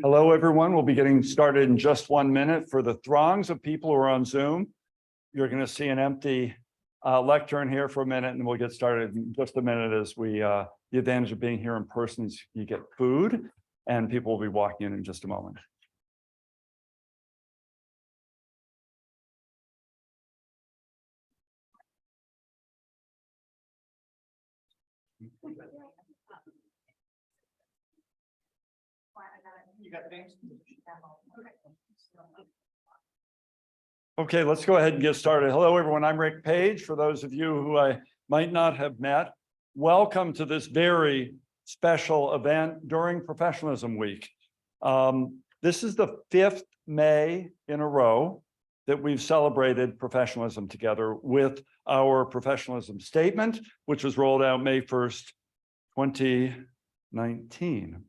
Hello, everyone. We'll be getting started in just 1 minute. For the throngs of people who are on Zoom, you're going to see an empty lectern here for a minute, and we'll get started in just a minute. As we, the advantage of being here in person is you get food, and people will be walking in just a moment. Okay, let's go ahead and get started. Hello, everyone. I'm Rick Page. For those of you who I might not have met, welcome to this very special event during Professionalism Week. This is the 5th May in a row that we've celebrated professionalism together with our professionalism statement, which was rolled out May 1st, 2019.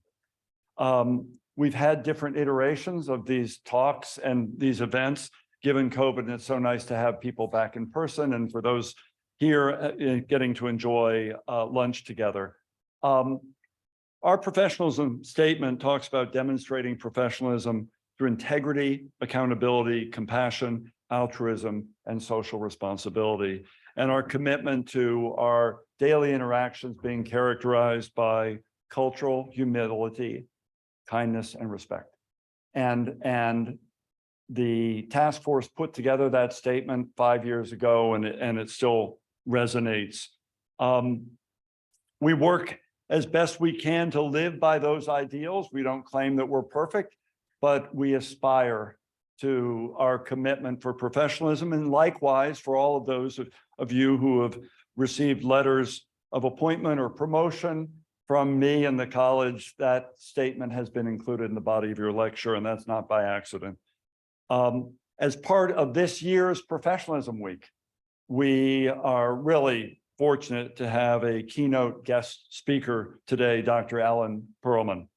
We've had different iterations of these talks and these events given COVID, and it's so nice to have people back in person, and for those here getting to enjoy lunch together. Our professionalism statement talks about demonstrating professionalism through integrity, accountability, compassion, altruism, and social responsibility. And our commitment to our daily interactions being characterized by cultural humility, kindness, and respect. And the task force put together that statement 5 years ago, and it still resonates. We work as best we can to live by those ideals. We don't claim that we're perfect, but we aspire to our commitment for professionalism, and likewise for all of those of you who have received letters of appointment or promotion from me and the college. That statement has been included in the body of your lecture, and that's not by accident. As part of this year's Professionalism Week, we are really fortunate to have a keynote guest speaker today, Dr. Alan Pearlman.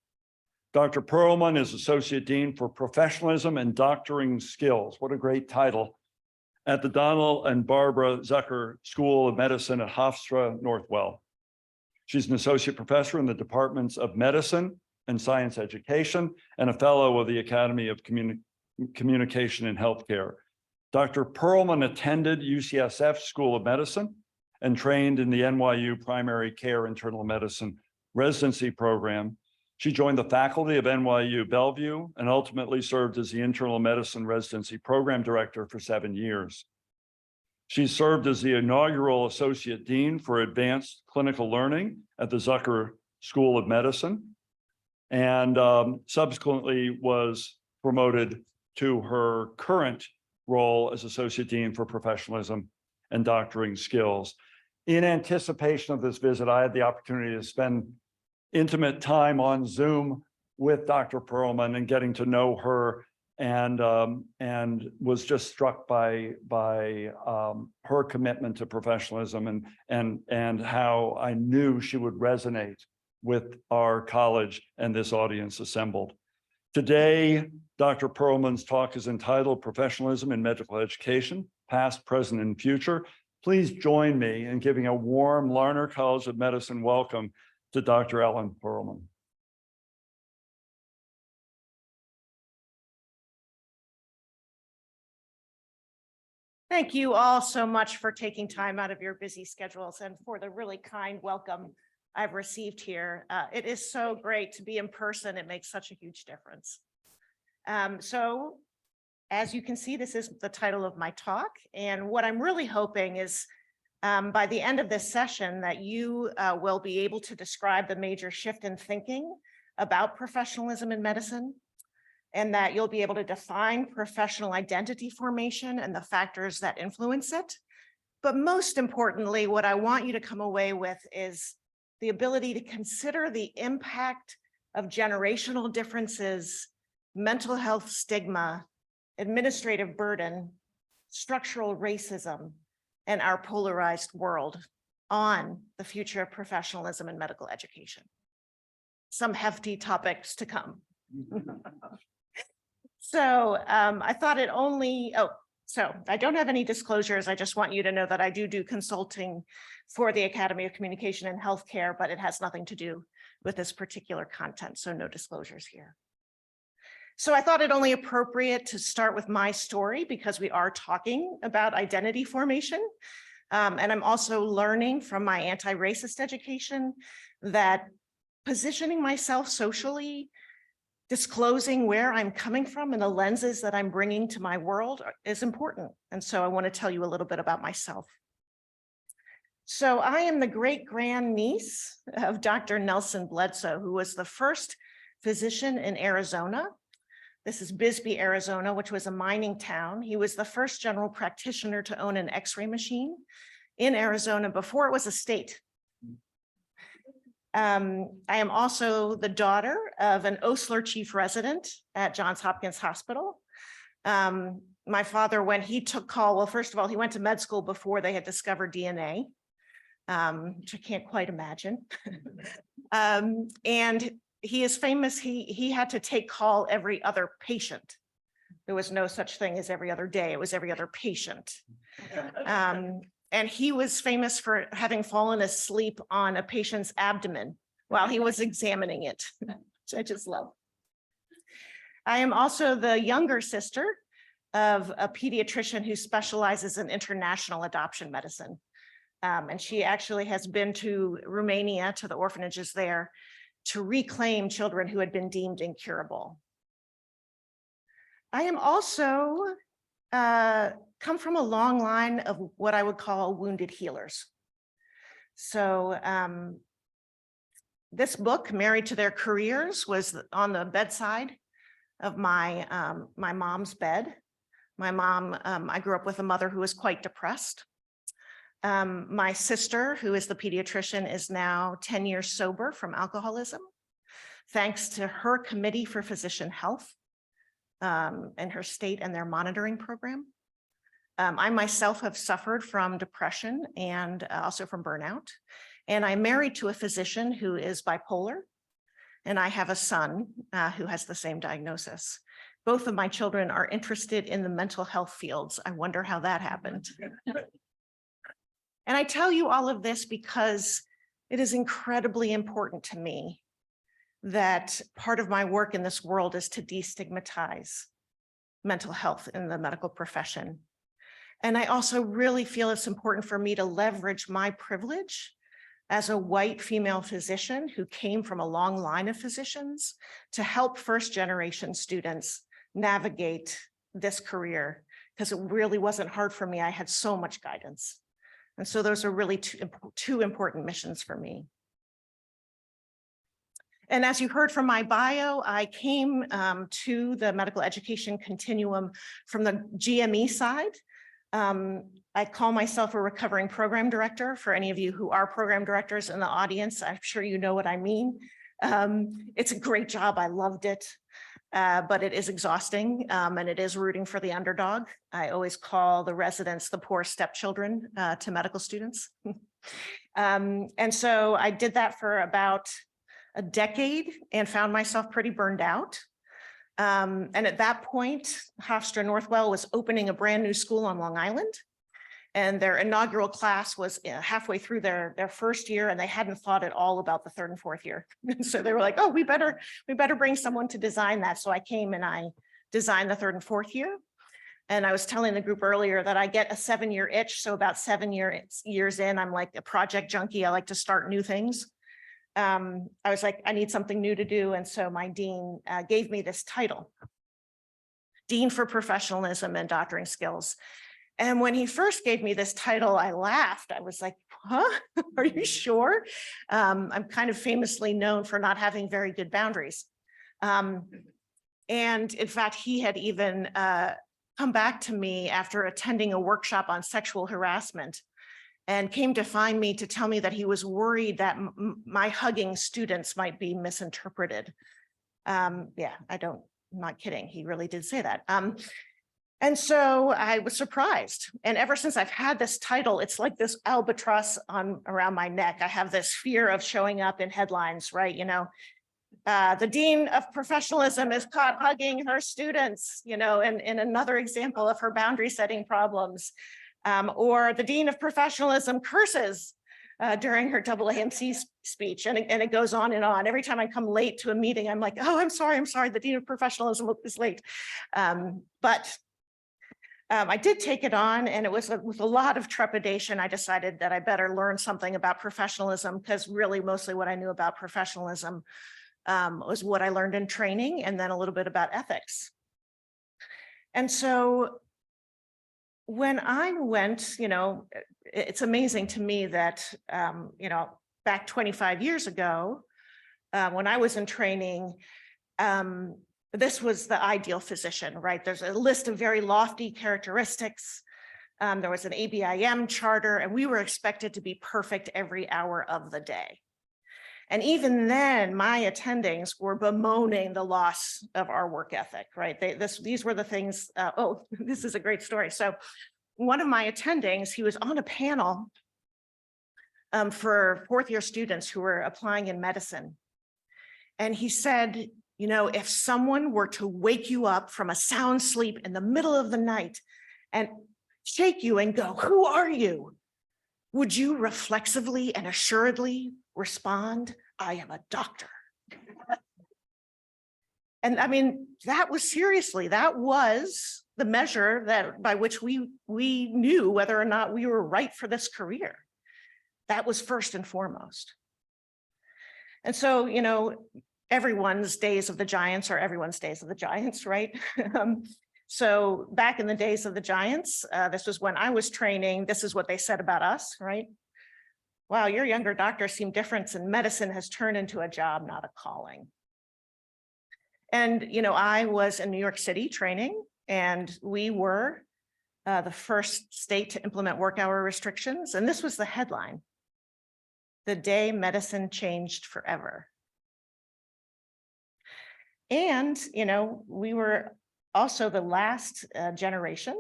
Dr. Pearlman is Associate Dean for Professionalism and Doctoring Skills. What a great title. At the Donald and Barbara Zucker School of Medicine at Hofstra Northwell. She's an associate professor in the departments of medicine and science education, and a fellow of the Academy of Communication and Healthcare. Dr. Pearlman attended UCSF School of Medicine and trained in the NYU Primary Care Internal Medicine residency program. She joined the faculty of NYU Bellevue and ultimately served as the Internal Medicine Residency Program Director for 7 years. She served as the inaugural Associate Dean for Advanced Clinical Learning at the Zucker School of Medicine, and subsequently was promoted to her current role as Associate Dean for Professionalism and Doctoring Skills. In anticipation of this visit, I had the opportunity to spend intimate time on Zoom with Dr. Pearlman and getting to know her, and was just struck by her commitment to professionalism and how I knew she would resonate with our college and this audience assembled. Today, Dr. Pearlman's talk is entitled Professionalism in Medical Education, Past, Present, and Future. Please join me in giving a warm Larner College of Medicine welcome to Dr. Alan Pearlman. Thank you all so much for taking time out of your busy schedules and for the really kind welcome I've received here. It is so great to be in person. It makes such a huge difference. So as you can see, this is the title of my talk. And what I'm really hoping is by the end of this session that you will be able to describe the major shift in thinking about professionalism in medicine, and that you'll be able to define professional identity formation and the factors that influence it. But most importantly, what I want you to come away with is the ability to consider the impact of generational differences, mental health stigma, administrative burden, structural racism, and our polarized world on the future of professionalism in medical education. Some hefty topics to come. So I thought it only, So I don't have any disclosures. I just want you to know that I do consulting for the Academy of Communication and Healthcare, but it has nothing to do with this particular content. So no disclosures here. So I thought it only appropriate to start with my story because we are talking about identity formation. And I'm also learning from my anti-racist education that positioning myself socially, disclosing where I'm coming from and the lenses that I'm bringing to my world is important. And so I want to tell you a little bit about myself. So I am the great-grandniece of Dr. Nelson Bledsoe, who was the first physician in Arizona. This is Bisbee, Arizona, which was a mining town. He was the first general practitioner to own an X-ray machine in Arizona before it was a state. I am also the daughter of an Osler chief resident at Johns Hopkins Hospital. My father, when he took call, well, first of all, he went to med school before they had discovered DNA, which I can't quite imagine. And he is famous. He had to take call every other patient. There was no such thing as every other day. It was every other patient. And he was famous for having fallen asleep on a patient's abdomen while he was examining it, which I just love. I am also the younger sister of a pediatrician who specializes in international adoption medicine. And she actually has been to Romania, to the orphanages there, to reclaim children who had been deemed incurable. I am also come from a long line of what I would call wounded healers. So this book, Married to Their Careers, was on the bedside of my mom's bed. My mom, I grew up with a mother who was quite depressed. My sister, who is the pediatrician, is now 10 years sober from alcoholism, thanks to her Committee for Physician Health and her state and their monitoring program. I myself have suffered from depression and also from burnout. And I'm married to a physician who is bipolar. And I have a son who has the same diagnosis. Both of my children are interested in the mental health fields. I wonder how that happened. And I tell you all of this because it is incredibly important to me that part of my work in this world is to destigmatize mental health in the medical profession. And I also really feel it's important for me to leverage my privilege as a white female physician who came from a long line of physicians to help first-generation students navigate this career, because it really wasn't hard for me. I had so much guidance. And so those are really two important missions for me. And as you heard from my bio, I came to the medical education continuum from the GME side. I call myself a recovering program director. For any of you who are program directors in the audience, I'm sure you know what I mean. It's a great job. I loved it, but it is exhausting and it is rooting for the underdog. I always call the residents the poor stepchildren to medical students. And so I did that for about a decade and found myself pretty burned out. And at that point, Hofstra Northwell was opening a brand new school on Long Island. And their inaugural class was halfway through their first year, and they hadn't thought at all about the third and fourth year. So they were like, oh, we better bring someone to design that. So I came and I designed the third and fourth year. And I was telling the group earlier that I get a 7-year itch. So about 7 years in, I'm like a project junkie. I like to start new things. I was like, I need something new to do. And so my dean gave me this title, Dean for Professionalism and Doctoring Skills. And when he first gave me this title, I laughed. I was like, huh, are you sure? I'm kind of famously known for not having very good boundaries. And in fact, he had even come back to me after attending a workshop on sexual harassment and came to find me to tell me that he was worried that my hugging students might be misinterpreted. Yeah, I'm not kidding. He really did say that. And so I was surprised. And ever since I've had this title, it's like this albatross around my neck. I have this fear of showing up in headlines, right? You know, The dean of professionalism is caught hugging her students, in another example of her boundary setting problems. Or the dean of professionalism curses during her AAMC speech, and it goes on and on. Every time I come late to a meeting, I'm like, oh, I'm sorry, the dean of professionalism is late. But I did take it on, and it was with a lot of trepidation. I decided that I better learn something about professionalism, because really mostly what I knew about professionalism was what I learned in training, and then a little bit about ethics. And so when I went, it's amazing to me that, back 25 years ago, when I was in training, this was the ideal physician, right? There's a list of very lofty characteristics. There was an ABIM charter, and we were expected to be perfect every hour of the day. And even then, my attendings were bemoaning the loss of our work ethic, right? These were the things, this is a great story. So one of my attendings, he was on a panel for fourth-year students who were applying in medicine. And he said, if someone were to wake you up from a sound sleep in the middle of the night and shake you and go, "Who are you?" would you reflexively and assuredly respond, "I am a doctor"? And I mean, that was the measure by which we knew whether or not we were right for this career. That was first and foremost. And so, everyone's days of the giants are everyone's days of the giants, right? So back in the days of the giants, this was when I was training, this is what they said about us, right? "Wow, your younger doctors seem different, and medicine has turned into a job, not a calling." And, I was in New York City training, and we were the first state to implement work hour restrictions. And this was the headline: "The day medicine changed forever." And, we were also the last generation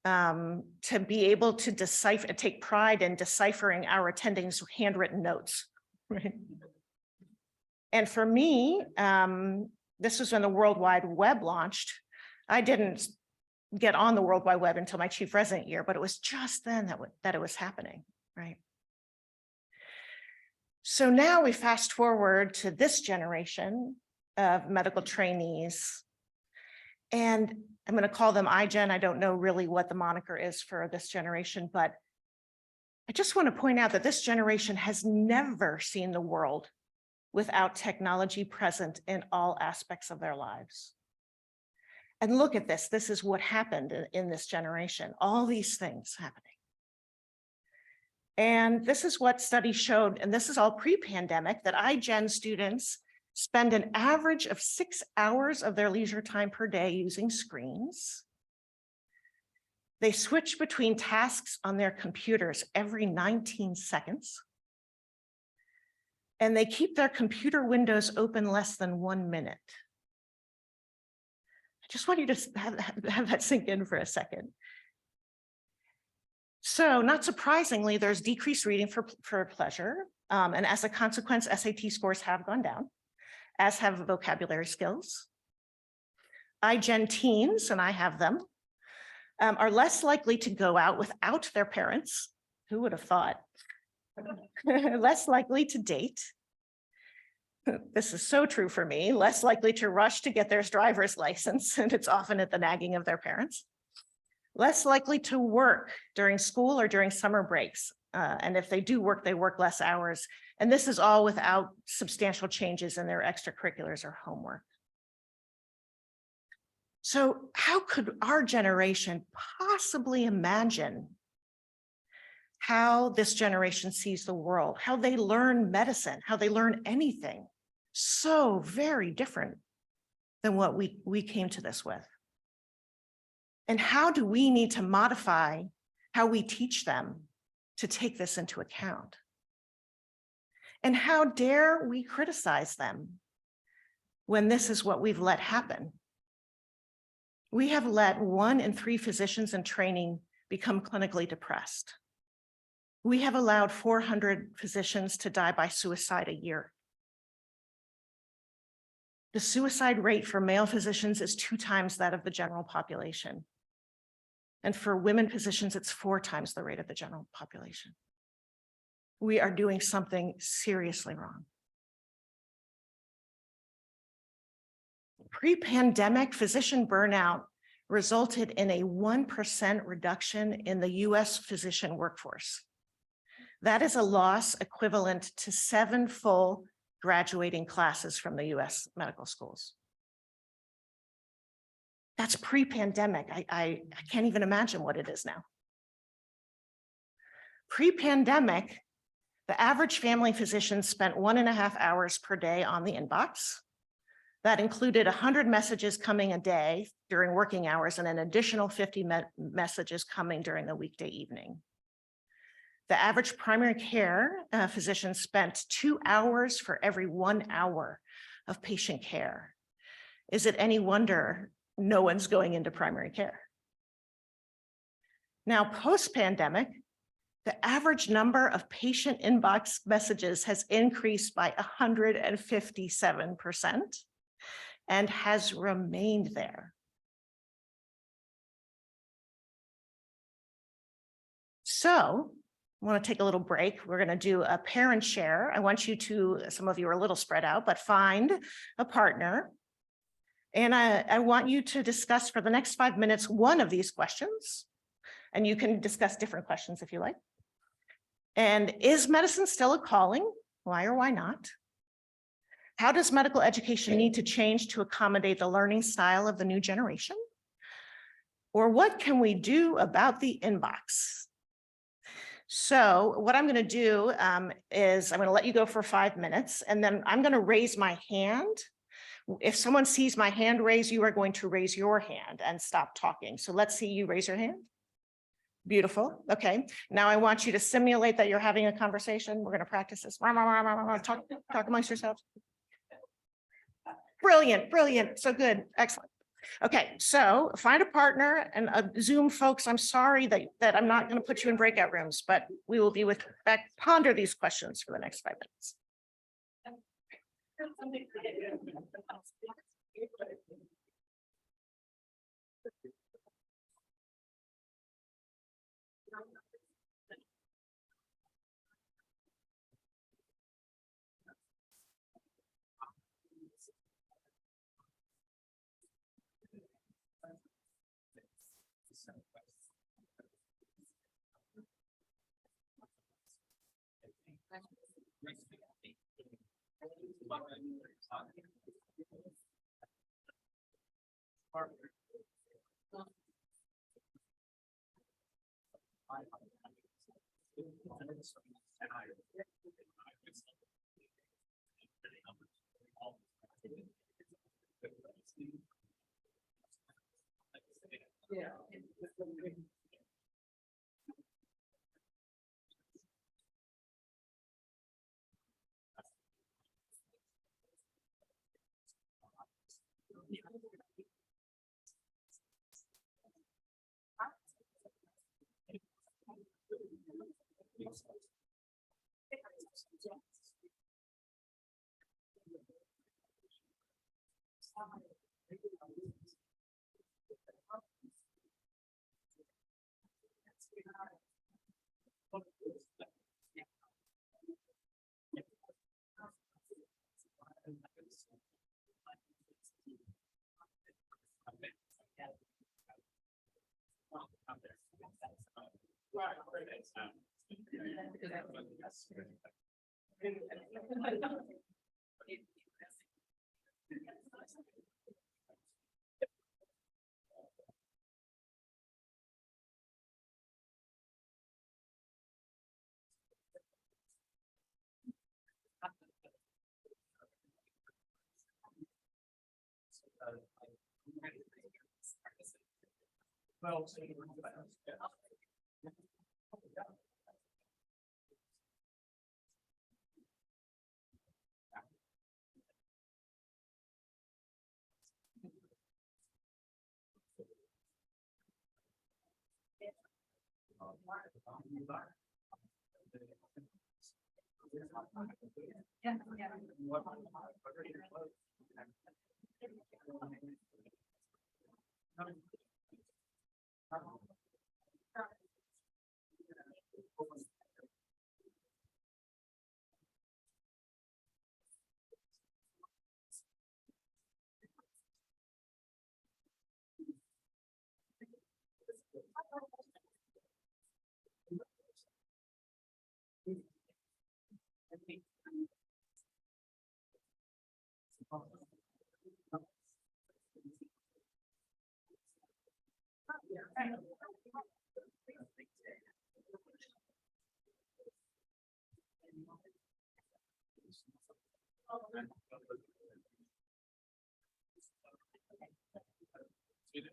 to be able to decipher, take pride in deciphering our attendings' handwritten notes. Right? And for me, this was when the World Wide Web launched. I didn't get on the World Wide Web until my chief resident year, but it was just then that it was happening, right? So now we fast forward to this generation of medical trainees, and I'm going to call them iGen. I don't know really what the moniker is for this generation, but I just want to point out that this generation has never seen the world without technology present in all aspects of their lives. And look at this. This is what happened in this generation. All these things happening. And this is what studies showed, and this is all pre-pandemic, that iGen students spend an average of 6 hours of their leisure time per day using screens. They switch between tasks on their computers every 19 seconds. And they keep their computer windows open less than 1 minute. I just want you to have that sink in for a second. So not surprisingly, there's decreased reading for pleasure. And as a consequence, SAT scores have gone down, as have vocabulary skills. iGen teens, and I have them, are less likely to go out without their parents. Who would have thought? Less likely to date. This is so true for me. Less likely to rush to get their driver's license, and it's often at the nagging of their parents. Less likely to work during school or during summer breaks. And if they do work, they work less hours. And this is all without substantial changes in their extracurriculars or homework. So how could our generation possibly imagine how this generation sees the world, how they learn medicine, how they learn anything? So very different than what we came to this with. And how do we need to modify how we teach them to take this into account? And how dare we criticize them when this is what we've let happen? We have let 1 in 3 physicians in training become clinically depressed. We have allowed 400 physicians to die by suicide a year. The suicide rate for male physicians is 2 times that of the general population. And for women physicians, it's 4 times the rate of the general population. We are doing something seriously wrong. Pre-pandemic, physician burnout resulted in a 1% reduction in the US physician workforce. That is a loss equivalent to 7 full graduating classes from the US medical schools. That's pre-pandemic. I can't even imagine what it is now. Pre-pandemic, the average family physician spent 1.5 hours per day on the inbox. That included 100 messages coming a day during working hours and an additional 50 messages coming during the weekday evening. The average primary care physician spent 2 hours for every 1 hour of patient care. Is it any wonder no one's going into primary care? Now, post-pandemic, the average number of patient inbox messages has increased by 157% and has remained there. So I want to take a little break. We're going to do a parent share. I want you to, some of you are a little spread out, but find a partner. And I want you to discuss for the next 5 minutes one of these questions. And you can discuss different questions if you like. And is medicine still a calling? Why or why not? How does medical education need to change to accommodate the learning style of the new generation? Or what can we do about the inbox? So what I'm going to do is I'm going to let you go for 5 minutes, and then I'm going to raise my hand. If someone sees my hand raised, you are going to raise your hand and stop talking. So let's see you raise your hand. Beautiful. Okay. Now I want you to simulate that you're having a conversation. We're going to practice this. Talk amongst yourselves. Brilliant. Brilliant. So good. Excellent. Okay. So find a partner, and Zoom folks, I'm sorry that I'm not going to put you in breakout rooms, but we will be back, ponder these questions for the next 5 minutes.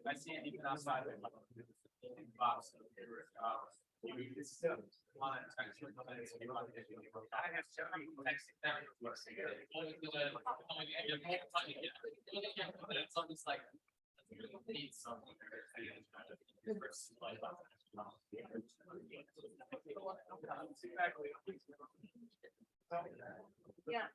I see it even outside of box. It's still one actually. I have several texting that. It's almost like. Need something. Yeah.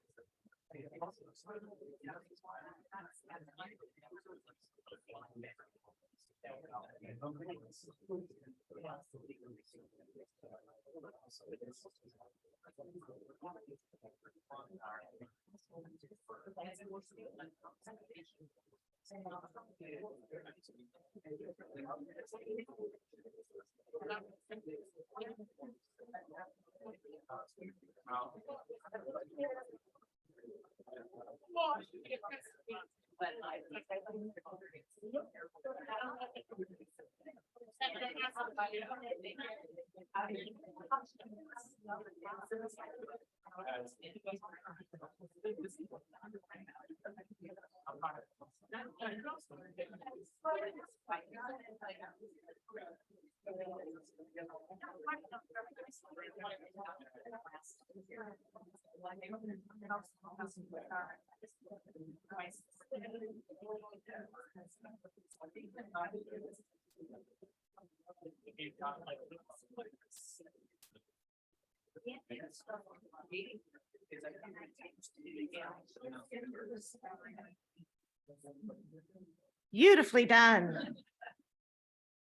Beautifully done.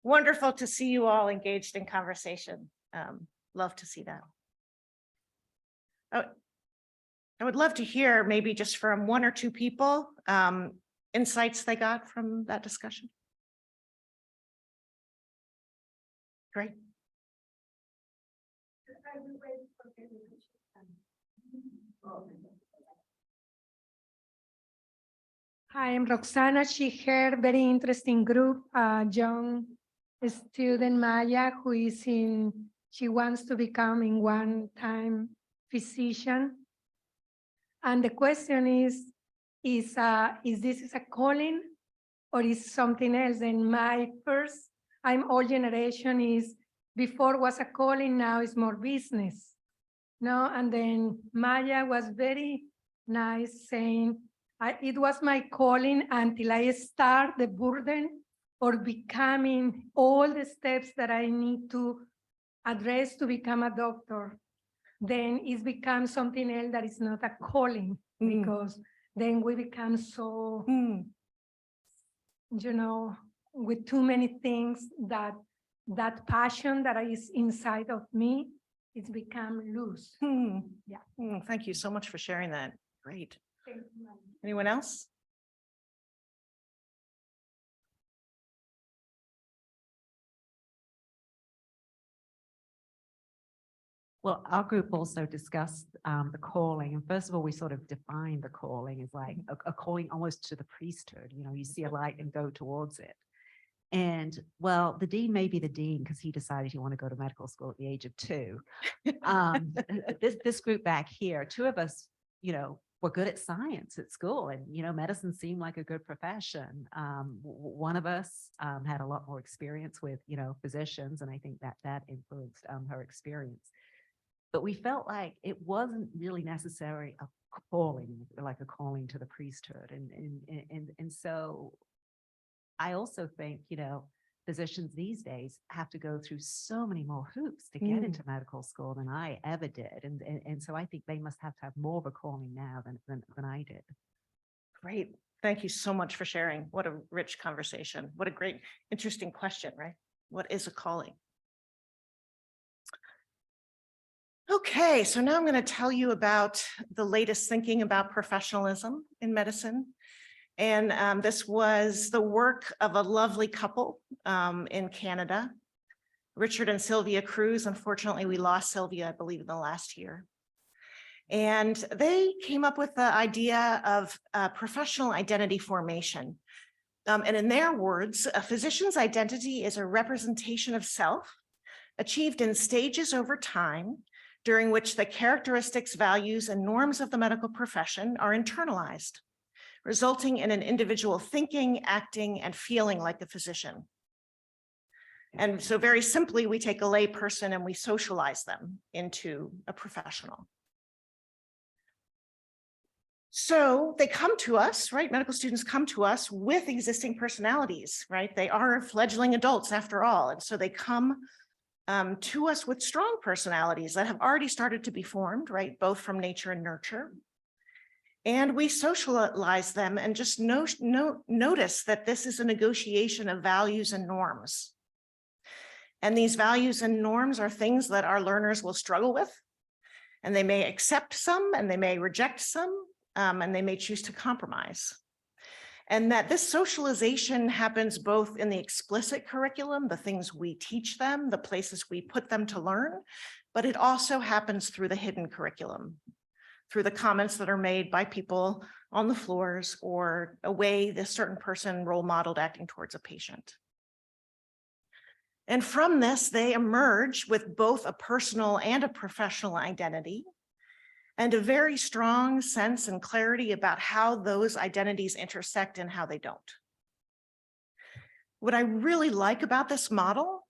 Wonderful to see you all engaged in conversation. Love to see that. Oh, I would love to hear maybe just from one or two people, insights they got from that discussion. Great. Hi, I'm Roxana. She heard very interesting group, young student Maya, who is she wants to become in one time physician. And the question is this a calling or is something else? And my first, I'm old generation is before was a calling, now is more business. No, and then Maya was very nice saying, it was my calling until I start the burden or becoming all the steps that I need to address to become a doctor. Then it's become something else that is not a calling because then we become so, you know, with too many things that passion that is inside of me, it's become loose. Yeah. Thank you so much for sharing that. Great. Anyone else? Well, our group also discussed the calling. And first of all, we sort of defined the calling as like a calling almost to the priesthood. You know, you see a light and go towards it. And well, the dean may be the dean because he decided he wanted to go to medical school at the age of 2. This group back here, 2 of us, you know, were good at science at school, and you know, medicine seemed like a good profession. One of us had a lot more experience with, you know, physicians, and I think that influenced her experience. But we felt like it wasn't really necessary a calling, like a calling to the priesthood, and so I also think, you know, physicians these days have to go through so many more hoops to get into medical school than I ever did. And so I think they must have to have more of a calling now than I did. Great. Thank you so much for sharing. What a rich conversation. What a great, interesting question, right? What is a calling? Okay, so now I'm going to tell you about the latest thinking about professionalism in medicine. And this was the work of a lovely couple in Canada, Richard and Sylvia Cruz. Unfortunately, we lost Sylvia, I believe, in the last year. And they came up with the idea of professional identity formation. And in their words, a physician's identity is a representation of self achieved in stages over time, during which the characteristics, values, and norms of the medical profession are internalized, resulting in an individual thinking, acting, and feeling like a physician. And so very simply, we take a lay person and we socialize them into a professional. So they come to us, right? Medical students come to us with existing personalities, right? They are fledgling adults after all. And so they come to us with strong personalities that have already started to be formed, right? Both from nature and nurture. And we socialize them and just notice that this is a negotiation of values and norms. And these values and norms are things that our learners will struggle with. And they may accept some and they may reject some, and they may choose to compromise. And that this socialization happens both in the explicit curriculum, the things we teach them, the places we put them to learn, but it also happens through the hidden curriculum, through the comments that are made by people on the floors or a way this certain person role modeled acting towards a patient. And from this, they emerge with both a personal and a professional identity, and a very strong sense and clarity about how those identities intersect and how they don't. What I really like about this model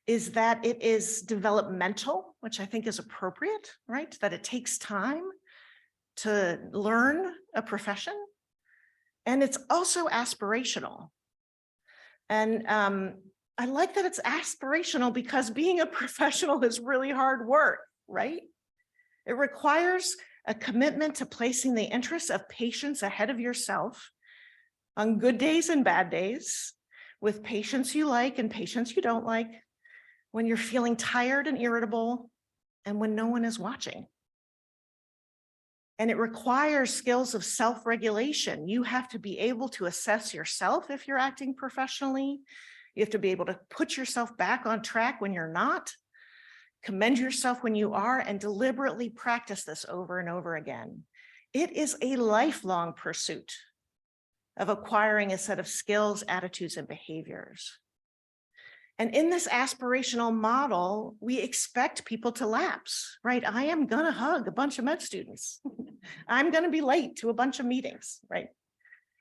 is that it is developmental, which I think is appropriate, right? That it takes time to learn a profession, and it's also aspirational. And I like that it's aspirational because being a professional is really hard work, right? It requires a commitment to placing the interests of patients ahead of yourself on good days and bad days, with patients you like and patients you don't like, when you're feeling tired and irritable, and when no one is watching. And it requires skills of self-regulation. You have to be able to assess yourself if you're acting professionally. You have to be able to put yourself back on track when you're not, commend yourself when you are, and deliberately practice this over and over again. It is a lifelong pursuit of acquiring a set of skills, attitudes, and behaviors. And in this aspirational model, we expect people to lapse, right? I am gonna hug a bunch of med students. I'm gonna be late to a bunch of meetings, right?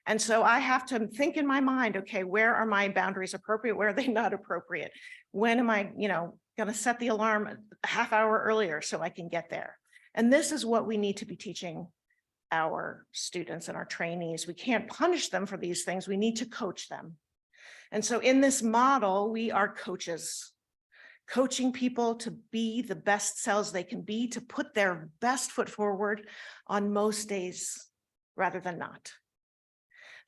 And so I have to think in my mind, okay, where are my boundaries appropriate? Where are they not appropriate? When am I, going to set the alarm a half hour earlier so I can get there? And this is what we need to be teaching our students and our trainees. We can't punish them for these things. We need to coach them. And so in this model, we are coaches, coaching people to be the best selves they can be, to put their best foot forward on most days rather than not.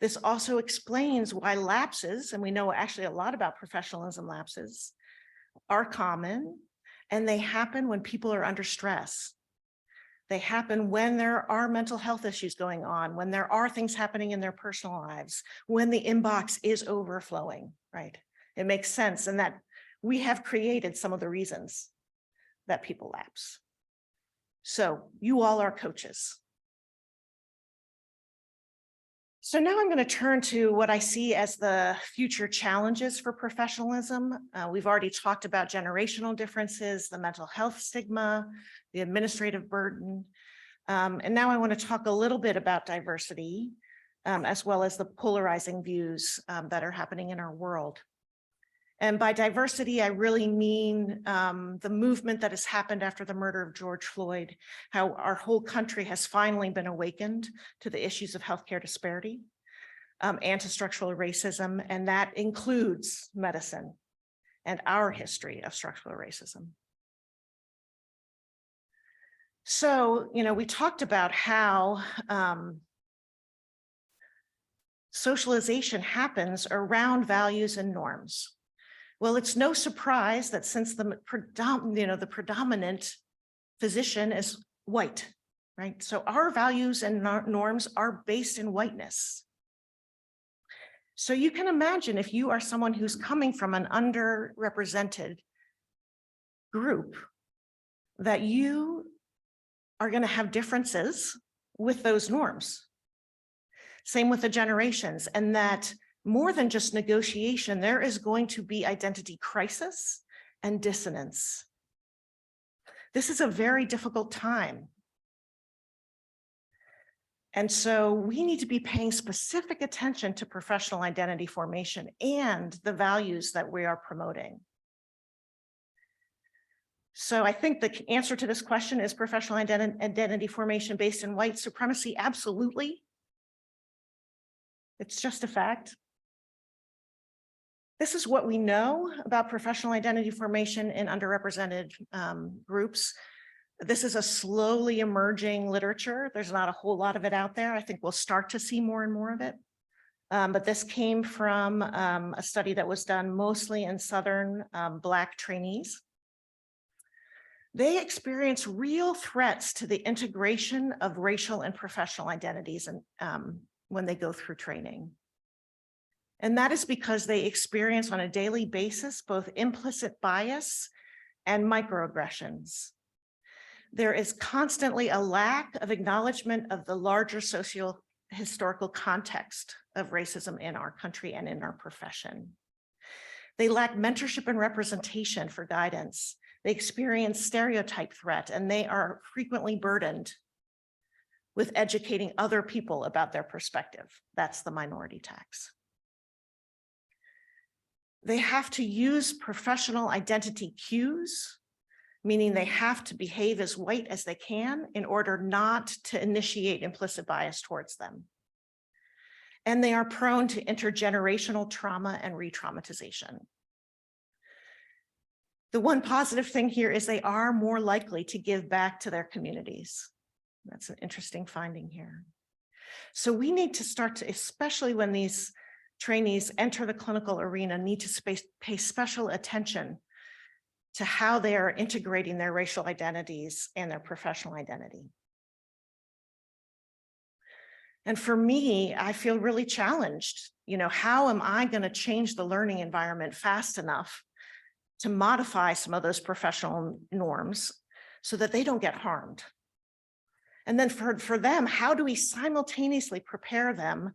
This also explains why lapses, and we know actually a lot about professionalism lapses, are common, and they happen when people are under stress. They happen when there are mental health issues going on, when there are things happening in their personal lives, when the inbox is overflowing, right? It makes sense, and that we have created some of the reasons that people lapse. So you all are coaches. So now I'm going to turn to what I see as the future challenges for professionalism. We've already talked about generational differences, the mental health stigma, the administrative burden. And now I want to talk a little bit about diversity, as well as the polarizing views that are happening in our world. And by diversity, I really mean the movement that has happened after the murder of George Floyd, how our whole country has finally been awakened to the issues of healthcare disparity and to structural racism, and that includes medicine and our history of structural racism. So, we talked about how socialization happens around values and norms. Well, it's no surprise that since the predominant physician is white, right? So our values and norms are based in whiteness. So you can imagine if you are someone who's coming from an underrepresented group, that you are going to have differences with those norms. Same with the generations, and that more than just negotiation, there is going to be identity crisis and dissonance. This is a very difficult time. And so we need to be paying specific attention to professional identity formation and the values that we are promoting. So I think the answer to this question is professional identity formation based in white supremacy. Absolutely. It's just a fact. This is what we know about professional identity formation in underrepresented groups. This is a slowly emerging literature. There's not a whole lot of it out there. I think we'll start to see more and more of it. But this came from a study that was done mostly in Southern Black trainees. They experience real threats to the integration of racial and professional identities and when they go through training. And that is because they experience on a daily basis both implicit bias and microaggressions. There is constantly a lack of acknowledgement of the larger socio-historical context of racism in our country and in our profession. They lack mentorship and representation for guidance. They experience stereotype threat, and they are frequently burdened with educating other people about their perspective. That's the minority tax. They have to use professional identity cues, meaning they have to behave as white as they can in order not to initiate implicit bias towards them. And they are prone to intergenerational trauma and re-traumatization. The one positive thing here is they are more likely to give back to their communities. That's an interesting finding here. So we need to start to, especially when these trainees enter the clinical arena, need to pay special attention to how they are integrating their racial identities and their professional identity. And for me, I feel really challenged. You know, how am I going to change the learning environment fast enough to modify some of those professional norms so that they don't get harmed? And then for them, how do we simultaneously prepare them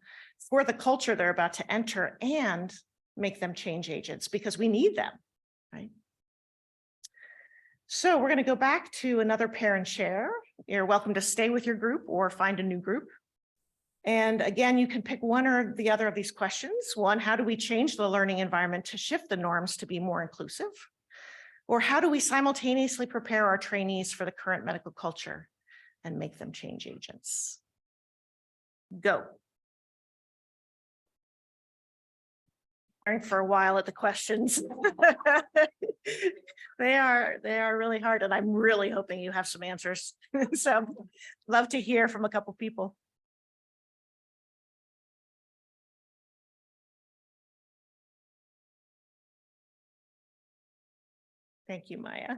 for the culture they're about to enter and make them change agents, because we need them, right? So we're going to go back to another pair and share. You're welcome to stay with your group or find a new group. And again, you can pick one or the other of these questions. One, how do we change the learning environment to shift the norms to be more inclusive? Or how do we simultaneously prepare our trainees for the current medical culture and make them change agents? Go. For a while at the questions. They are really hard, and I'm really hoping you have some answers. So love to hear from a couple people. Thank you, Maya.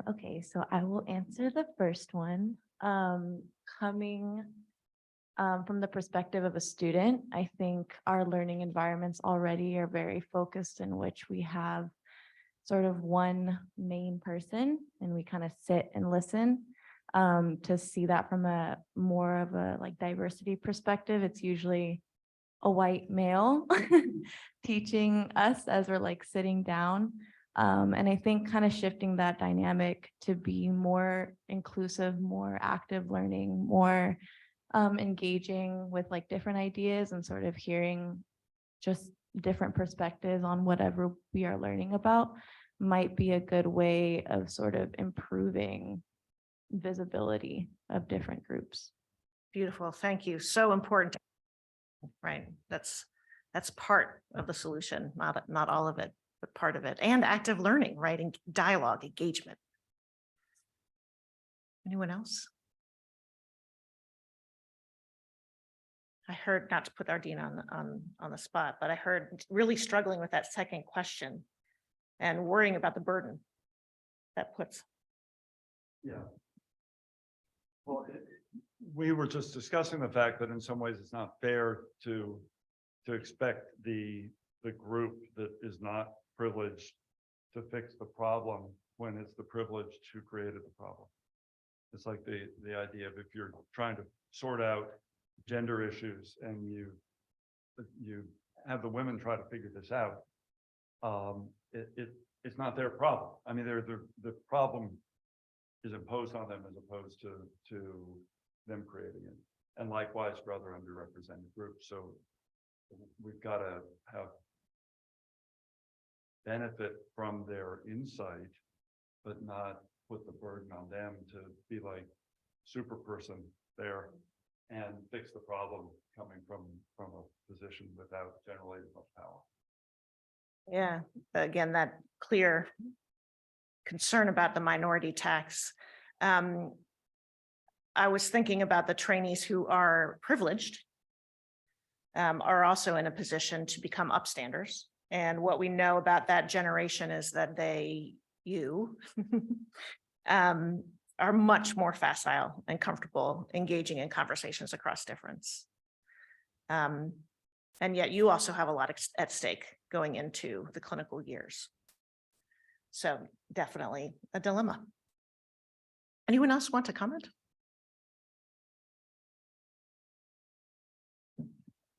Okay, so I will answer the first one. Coming from the perspective of a student, I think our learning environments already are very focused, in which we have sort of one main person and we kind of sit and listen. To see that from a more of a like diversity perspective, it's usually a white male teaching us as we're like sitting down. And I think kind of shifting that dynamic to be more inclusive, more active learning, more engaging with like different ideas and sort of hearing just different perspectives on whatever we are learning about might be a good way of sort of improving visibility of different groups. Beautiful, thank you. So important, right? That's part of the solution, not all of it, but part of it. And active learning, right? And dialogue, engagement. Anyone else? I heard, not to put Ardina on the spot, but I heard really struggling with that second question and worrying about the burden that puts. Yeah. Well, we were just discussing the fact that in some ways it's not fair to expect the group that is not privileged to fix the problem when it's the privileged who created the problem. It's like the idea of if you're trying to sort out gender issues and you have the women try to figure this out, it's not their problem. I mean, the problem is imposed on them as opposed to them creating it. And likewise for other underrepresented groups. So we've got to have benefit from their insight, but not put the burden on them to be like super person there and fix the problem coming from a position without generally much power. Yeah, again, that clear concern about the minority tax. I was thinking about the trainees who are privileged are also in a position to become upstanders. And what we know about that generation is that are much more facile and comfortable engaging in conversations across difference. And yet you also have a lot at stake going into the clinical years. So definitely a dilemma. Anyone else want to comment?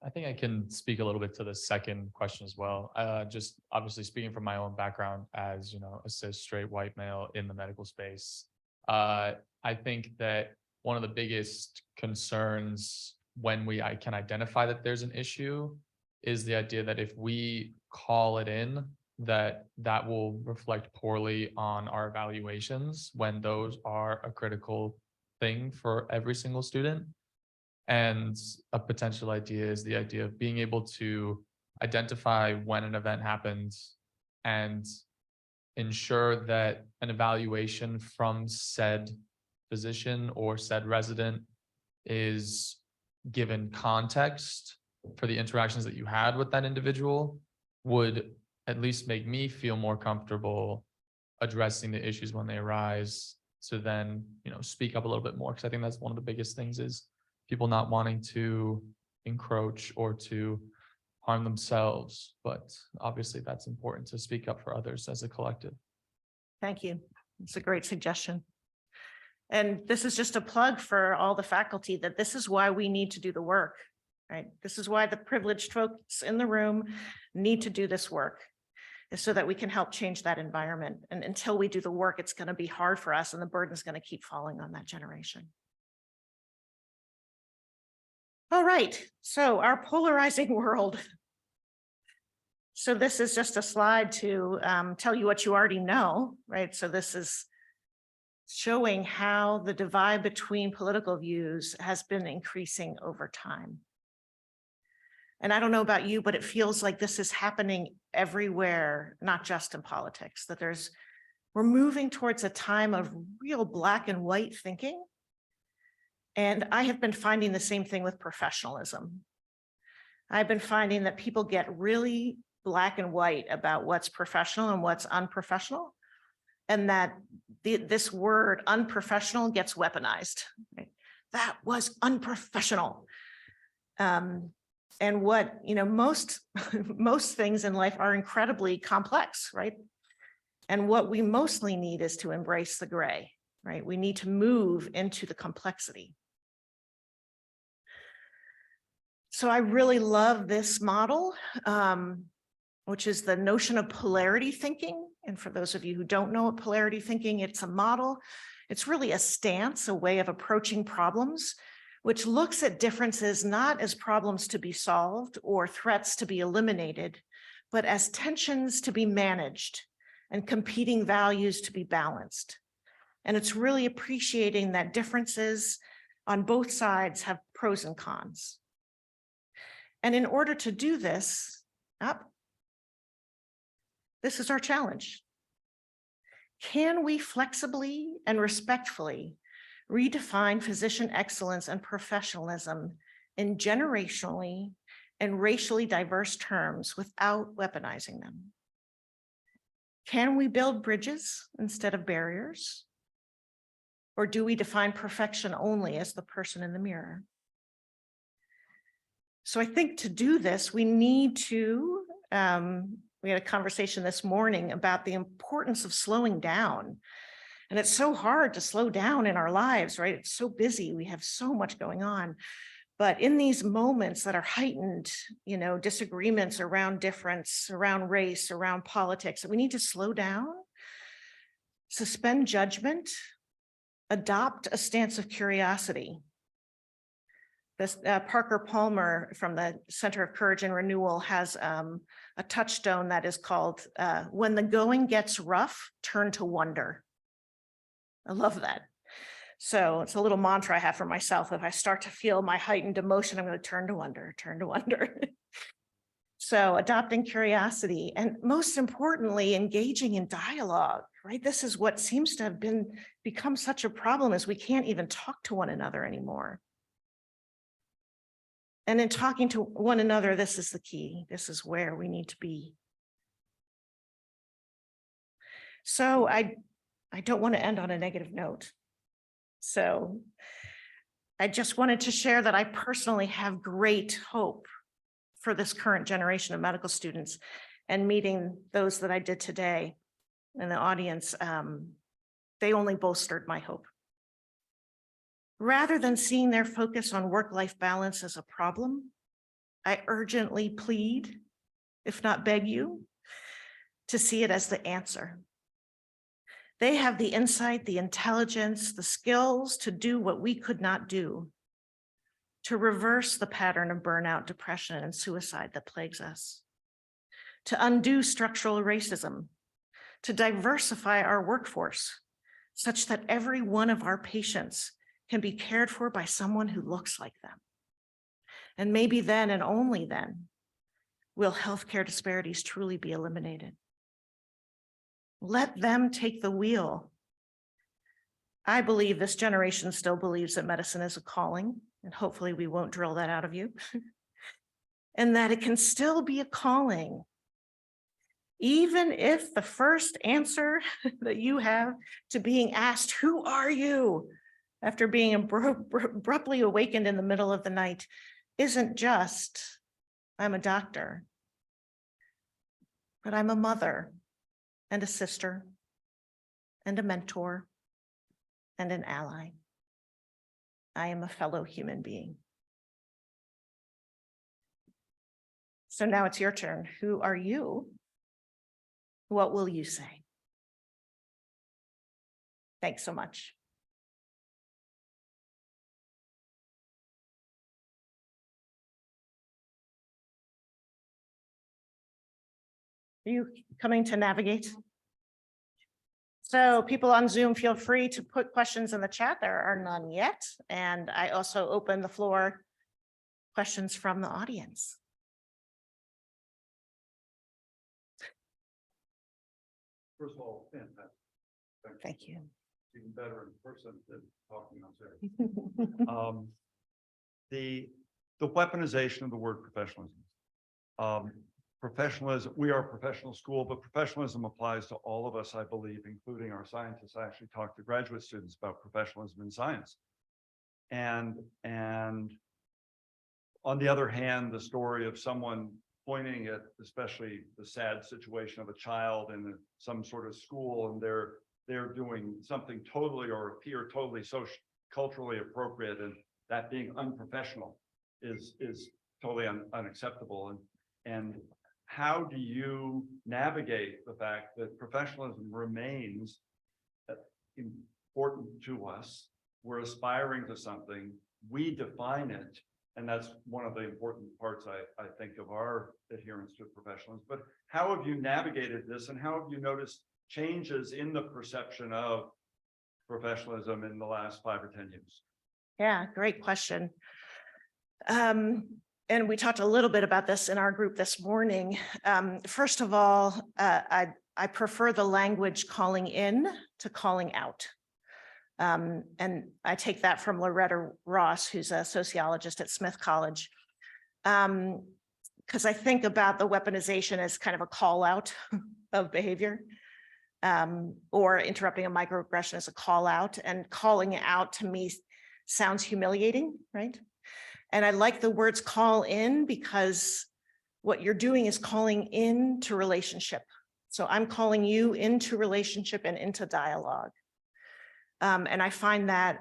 I think I can speak a little bit to the second question as well. Just obviously speaking from my own background as, you know, a cis straight white male in the medical space. I think that one of the biggest concerns when I can identify that there's an issue is the idea that if we call it in, that will reflect poorly on our evaluations when those are a critical thing for every single student. And a potential idea is the idea of being able to identify when an event happens and ensure that an evaluation from said physician or said resident is given context for the interactions that you had with that individual would at least make me feel more comfortable addressing the issues when they arise, to then, you know, speak up a little bit more. Because I think that's one of the biggest things is people not wanting to encroach or to harm themselves. But obviously that's important to speak up for others as a collective. Thank you. It's a great suggestion. And this is just a plug for all the faculty that this is why we need to do the work, right? This is why the privileged folks in the room need to do this work, is so that we can help change that environment. And until we do the work, it's going to be hard for us and the burden is going to keep falling on that generation. All right, so our polarizing world. So this is just a slide to tell you what you already know, right? So this is showing how the divide between political views has been increasing over time. And I don't know about you, but it feels like this is happening everywhere, not just in politics, that we're moving towards a time of real black and white thinking. And I have been finding the same thing with professionalism. I've been finding that people get really black and white about what's professional and what's unprofessional, and that this word unprofessional gets weaponized. Right? That was unprofessional. And what, you know, most things in life are incredibly complex, right? And what we mostly need is to embrace the gray, right? We need to move into the complexity. So I really love this model, which is the notion of polarity thinking. And for those of you who don't know what polarity thinking, it's a model. It's really a stance, a way of approaching problems, which looks at differences not as problems to be solved or threats to be eliminated, but as tensions to be managed and competing values to be balanced. And it's really appreciating that differences on both sides have pros and cons. And in order to do this, this is our challenge. Can we flexibly and respectfully redefine physician excellence and professionalism in generationally and racially diverse terms without weaponizing them? Can we build bridges instead of barriers? Or do we define perfection only as the person in the mirror? So I think to do this, we need to, we had a conversation this morning about the importance of slowing down. And it's so hard to slow down in our lives, right? It's so busy. We have so much going on. But in these moments that are heightened, disagreements around difference, around race, around politics, we need to slow down, suspend judgment, adopt a stance of curiosity. This Parker Palmer from the Center of Courage and Renewal has a touchstone that is called, when the going gets rough, turn to wonder. I love that. So it's a little mantra I have for myself. If I start to feel my heightened emotion, I'm going to turn to wonder, turn to wonder. So adopting curiosity, and most importantly, engaging in dialogue, right? This is what seems to have become such a problem, is we can't even talk to one another anymore. And in talking to one another, this is the key. This is where we need to be. So I don't want to end on a negative note. So I just wanted to share that I personally have great hope for this current generation of medical students, and meeting those that I did today in the audience, they only bolstered my hope. Rather than seeing their focus on work-life balance as a problem, I urgently plead, if not beg you, to see it as the answer. They have the insight, the intelligence, the skills to do what we could not do, to reverse the pattern of burnout, depression, and suicide that plagues us, to undo structural racism, to diversify our workforce such that every one of our patients can be cared for by someone who looks like them. And maybe then, and only then, will healthcare disparities truly be eliminated. Let them take the wheel. I believe this generation still believes that medicine is a calling, and hopefully we won't drill that out of you, and that it can still be a calling, even if the first answer that you have to being asked, "Who are you?" after being abruptly awakened in the middle of the night, isn't just, "I'm a doctor," but I'm a mother and a sister and a mentor and an ally. I am a fellow human being. So now it's your turn. Who are you? What will you say? Thanks so much. Are you coming to navigate? So people on Zoom, feel free to put questions in the chat. There are none yet. And I also open the floor, questions from the audience. First of all, fantastic. Thank you. Even better in person than talking on Zoom. The weaponization of the word professionalism. Professionalism, we are a professional school, but professionalism applies to all of us, I believe, including our scientists. I actually talked to graduate students about professionalism in science. And on the other hand, the story of someone pointing at especially the sad situation of a child in some sort of school, and they're doing something totally or appear totally culturally appropriate, and that being unprofessional is totally unacceptable. And how do you navigate the fact that professionalism remains important to us? We're aspiring to something, we define it, and that's one of the important parts, I think, of our adherence to professionalism. But how have you navigated this, and how have you noticed changes in the perception of professionalism in the last 5 or 10 years? Yeah, great question. And we talked a little bit about this in our group this morning. First of all, I prefer the language calling in to calling out. And I take that from Loretta Ross, who's a sociologist at Smith College. Because I think about the weaponization as kind of a call out of behavior, or interrupting a microaggression as a call out, and calling it out to me sounds humiliating, right? And I like the words call in, because what you're doing is calling into relationship. So I'm calling you into relationship and into dialogue. And I find that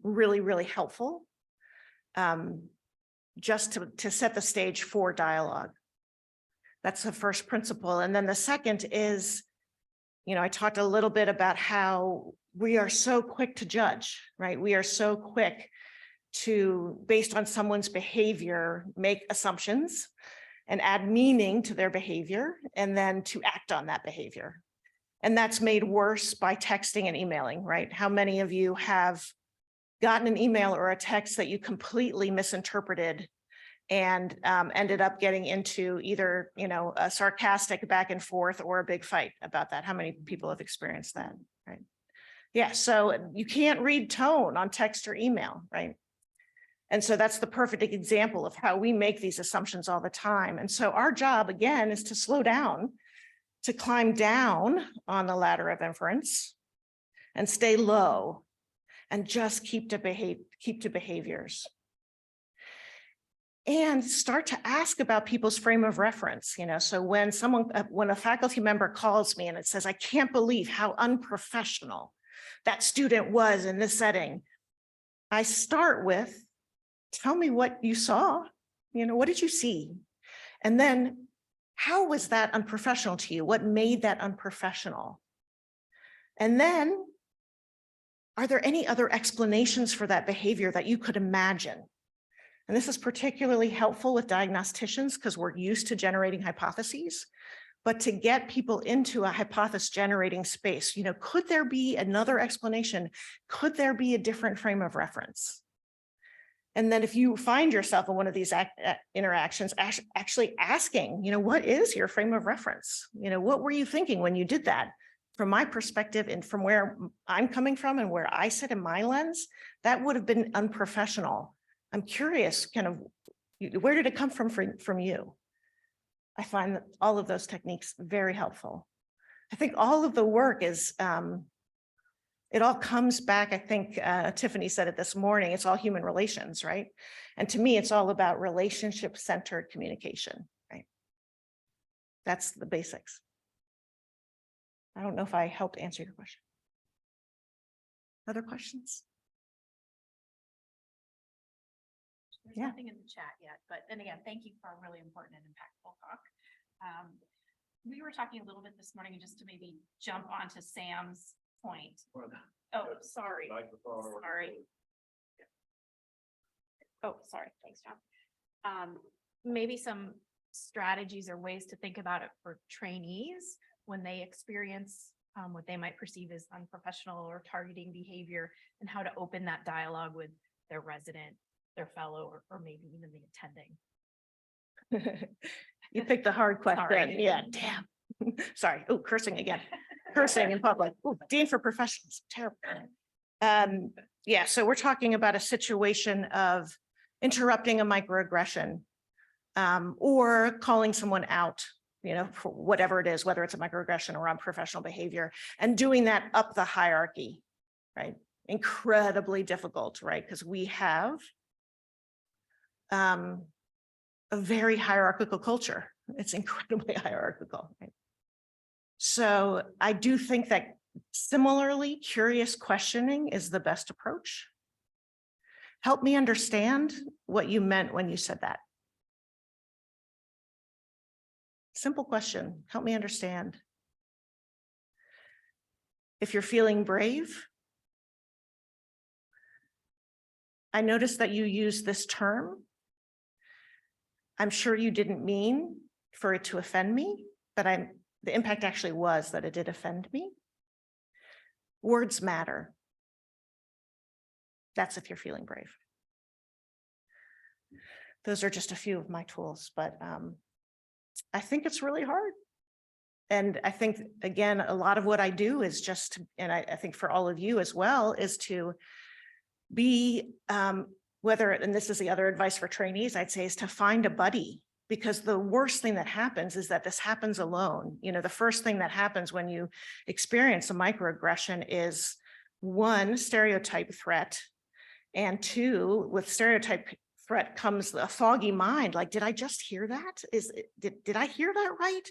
really, really helpful, just to set the stage for dialogue. That's the first principle. And then the second is, I talked a little bit about how we are so quick to judge, right? We are so quick to, based on someone's behavior, make assumptions and add meaning to their behavior, and then to act on that behavior. And that's made worse by texting and emailing, right? How many of you have gotten an email or a text that you completely misinterpreted and ended up getting into either, a sarcastic back and forth or a big fight about that? How many people have experienced that, right? Yeah, so you can't read tone on text or email, right? And so that's the perfect example of how we make these assumptions all the time. And so our job, again, is to slow down, to climb down on the ladder of inference and stay low and just keep to behaviors. And start to ask about people's frame of reference. So when a faculty member calls me and it says, I can't believe how unprofessional that student was in this setting, I start with, tell me what you saw. What did you see? And then, how was that unprofessional to you? What made that unprofessional? And then, are there any other explanations for that behavior that you could imagine? And this is particularly helpful with diagnosticians because we're used to generating hypotheses. But to get people into a hypothesis generating space, could there be another explanation? Could there be a different frame of reference? And then if you find yourself in one of these interactions, actually asking, what is your frame of reference? What were you thinking when you did that? From my perspective and from where I'm coming from and where I sit in my lens, that would have been unprofessional. I'm curious, where did it come from you? I find that all of those techniques very helpful. I think all of the work is, it all comes back, I think Tiffany said it this morning, it's all human relations, right? And to me, it's all about relationship-centered communication, right? That's the basics. I don't know if I helped answer your question. Other questions? There's Yeah. nothing in the chat yet, but then again, thank you for a really important and impactful talk. We were talking a little bit this morning, just to maybe jump onto Sam's point. Oh, sorry. Sorry. Oh, sorry. Thanks, John. Maybe some strategies or ways to think about it for trainees when they experience what they might perceive as unprofessional or targeting behavior, and how to open that dialogue with their resident, their fellow, or maybe even the attending. You picked the hard question. Sorry. Yeah, damn. Sorry. Oh, cursing again. Cursing in public. Ooh, Dean for Professionals. Terrible. Yeah, so we're talking about a situation of interrupting a microaggression, or calling someone out, for whatever it is, whether it's a microaggression or unprofessional behavior, and doing that up the hierarchy, right? Incredibly difficult, right? Because we have a very hierarchical culture. It's incredibly hierarchical, right? So I do think that similarly, curious questioning is the best approach. Help me understand what you meant when you said that. Simple question, help me understand. If you're feeling brave, I noticed that you used this term. I'm sure you didn't mean for it to offend me, but the impact actually was that it did offend me. Words matter. That's if you're feeling brave. Those are just a few of my tools, but I think it's really hard. And I think, again, a lot of what I do is just, and I think for all of you as well, is to be, whether, and this is the other advice for trainees, I'd say, is to find a buddy. Because the worst thing that happens is that this happens alone. You know, the first thing that happens when you experience a microaggression is, one, stereotype threat. And two, with stereotype threat comes a foggy mind. Like, did I just hear that? Did I hear that right?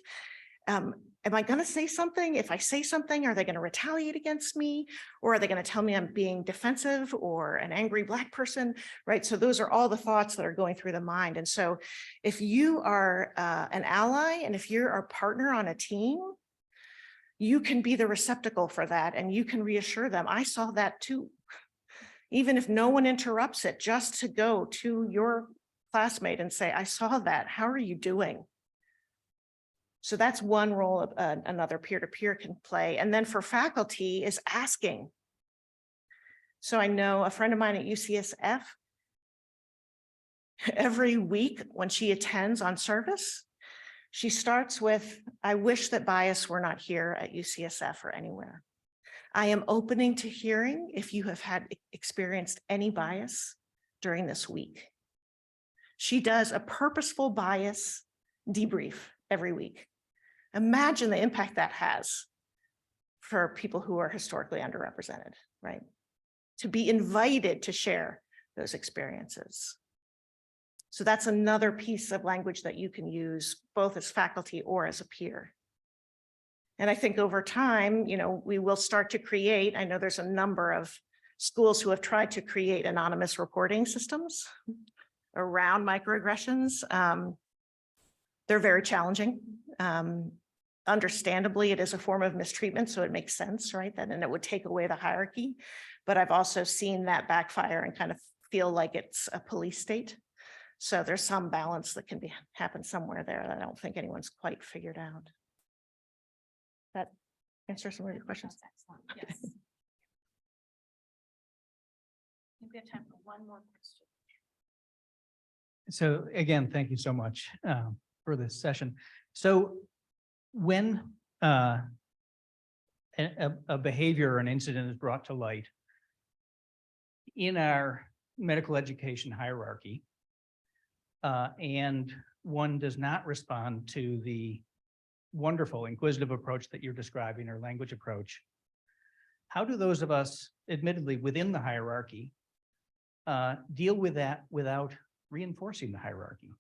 Am I going to say something? If I say something, are they going to retaliate against me? Or are they going to tell me I'm being defensive or an angry Black person, right? So those are all the thoughts that are going through the mind. And so if you are an ally and if you're a partner on a team, you can be the receptacle for that and you can reassure them. I saw that too. Even if no one interrupts it, just to go to your classmate and say, I saw that. How are you doing? So that's one role of another peer-to-peer can play. And then for faculty is asking. So I know a friend of mine at UCSF, every week when she attends on service, she starts with, I wish that bias were not here at UCSF or anywhere. I am opening to hearing if you have experienced any bias during this week. She does a purposeful bias debrief every week. Imagine the impact that has for people who are historically underrepresented, right? To be invited to share those experiences. So that's another piece of language that you can use both as faculty or as a peer. And I think over time, you know, we will start to create, I know there's a number of schools who have tried to create anonymous reporting systems around microaggressions. They're very challenging. Understandably, it is a form of mistreatment, so it makes sense, right? And it would take away the hierarchy. But I've also seen that backfire and kind of feel like it's a police state. So there's some balance that can happen somewhere there that I don't think anyone's quite figured out. That answers some of your questions. Excellent. Yes. I think we have time for one more question. So again, thank you so much for this session. So when a behavior or an incident is brought to light in our medical education hierarchy, and one does not respond to the wonderful inquisitive approach that you're describing, or language approach, how do those of us, admittedly within the hierarchy, deal with that without reinforcing the hierarchy?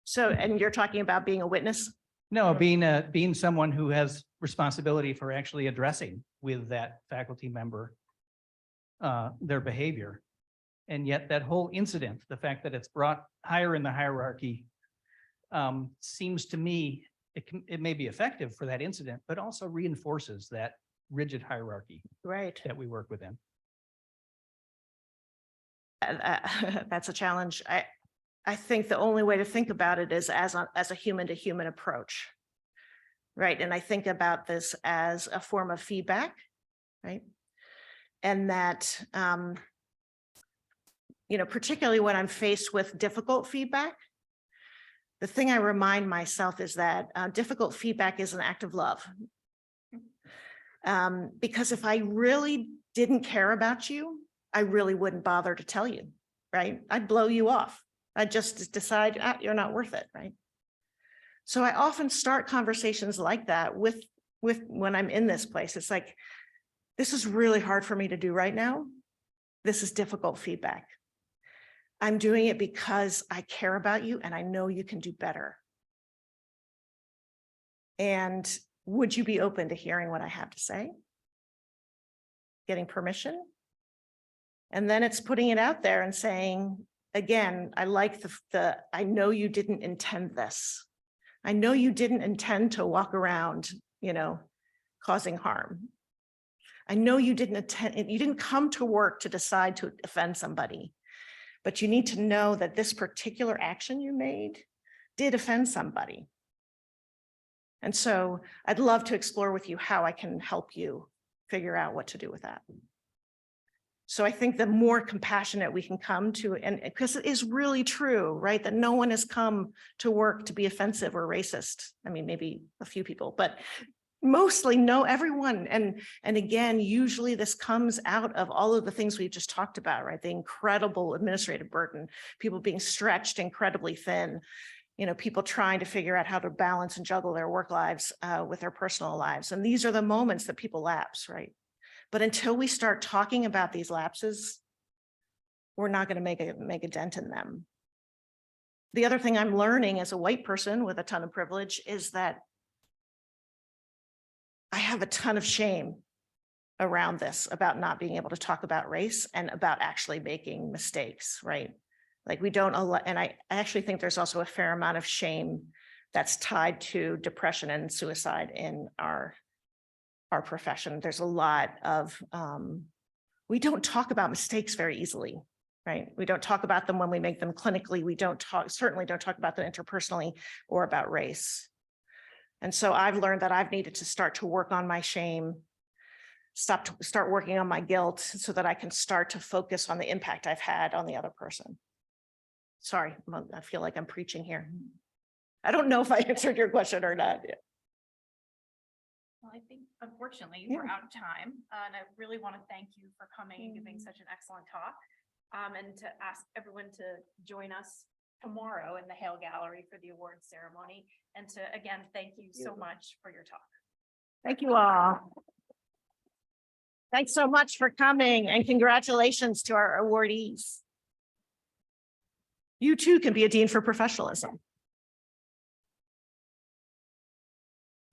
So, and you're talking about being a witness? No, being someone who has responsibility for actually addressing with that faculty member their behavior. And yet that whole incident, the fact that it's brought higher in the hierarchy, seems to me, it may be effective for that incident, but also reinforces that rigid hierarchy Right. that we work within. That's a challenge. I think the only way to think about it is as a human to human approach. Right. And I think about this as a form of feedback. Right. And that, you know, particularly when I'm faced with difficult feedback, the thing I remind myself is that difficult feedback is an act of love. Because if I really didn't care about you, I really wouldn't bother to tell you, right? I'd blow you off. I'd just decide you're not worth it, right? So I often start conversations like that with when I'm in this place. It's like, this is really hard for me to do right now. This is difficult feedback. I'm doing it because I care about you and I know you can do better. And would you be open to hearing what I have to say? Getting permission? And then it's putting it out there and saying, again, I like I know you didn't intend this. I know you didn't intend to walk around, you know, causing harm. I know you didn't come to work to decide to offend somebody, but you need to know that this particular action you made did offend somebody. And so I'd love to explore with you how I can help you figure out what to do with that. So I think the more compassionate we can come to, and because it is really true, right? That no one has come to work to be offensive or racist. I mean, maybe a few people, but mostly no, everyone. And again, usually this comes out of all of the things we've just talked about, right? The incredible administrative burden, people being stretched incredibly thin, you know, people trying to figure out how to balance and juggle their work lives with their personal lives. And these are the moments that people lapse, right? But until we start talking about these lapses, we're not going to make a dent in them. The other thing I'm learning as a white person with a ton of privilege is that I have a ton of shame around this, about not being able to talk about race and about actually making mistakes, right? Like we don't allow, and I actually think there's also a fair amount of shame that's tied to depression and suicide in our profession. There's a lot of, we don't talk about mistakes very easily, right? We don't talk about them when we make them clinically. We certainly don't talk about them interpersonally or about race. And so I've learned that I've needed to start to work on my shame, start working on my guilt so that I can start to focus on the impact I've had on the other person. Sorry, I feel like I'm preaching here. I don't know if I answered your question or not. Well, I think unfortunately Yeah. we're out of time, and I really want to thank you for coming and giving such an excellent talk. And to ask everyone to join us tomorrow in the Hale Gallery for the awards ceremony. And to again, thank you so much for your talk. Thank you all. Thanks so much for coming, and congratulations to our awardees. You too can be a dean for professionalism.